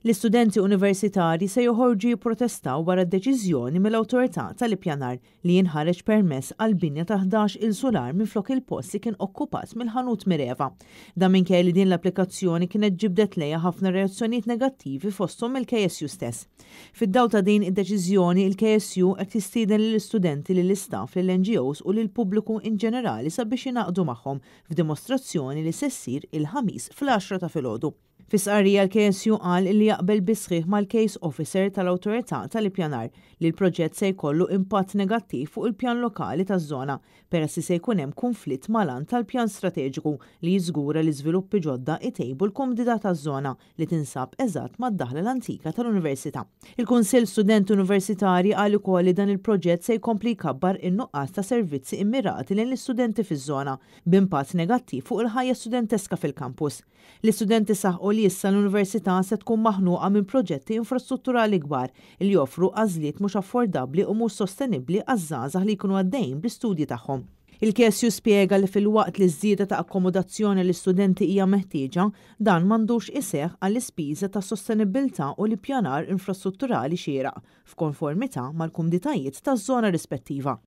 L-istudenti universitari se joħorġu jipprotestaw wara d-deċiżjoni mill-awtorità tal-ippjanar li jinħareġ permess għal binja ta' 11 il-solar minflok il-post li kien okkupat mill-ħanut Mireva. Dan minkejja li din l-applikazzjoni kienet ġibdet lejha ħafna reazzjonijiet negattivi fosthom il-KSU stess. Fid-dawl ta' din id-deċiżjoni il-KSU qed jistieden lill-istudenti lill-istaff lill-NGOs u lill-pubbliku in ġenerali sabiex jingħaqdu magħhom f'dimostrazzjoni li se ssir il-ħamis fl-10 ta' filgħodu. Fis-qarrija l-KSU qal li jaqbel bisħiħ mal-case officer tal-awtorità tal-ippjanar li l-proġett se jkollu impatt negattiv fuq il-pjan lokali taż-żona peress li se jkun hemm konflitt mal-għan tal-pjan strateġiku li jiżgura li żviluppi ġodda itejbu l-komdità taż-żona li tinsab eżatt mad-daħla l-antika tal-Università. Il-Kunsill Studenti Universitarji qal ukoll li dan il-proġett se jkompli jkabbar in-nuqqas ta' servizzi immirati lejn l-istudenti fiż-żona b'impatt negattiv fuq il-ħajja studenteska fil-kampus. L-istudenti saħqu li issa l-Università se tkun maħnuqa minn proġetti infrastrutturali kbar li joffru għażliet mhux affordabbli u mhux sostenibbli għaż-żgħażagħ li jkunu għaddejjin bl-istudji tagħhom. Il-KSU spjega li fil-waqt li żieda ta' akkomodazzjoni l-istudenti hija meħtieġa, dan m'għandux iseħħ għall-ispiża ta' sostenibilità u l-ippjanar infrastrutturali xieraq f'konformità mal-kumditajiet taż-żona rispettiva.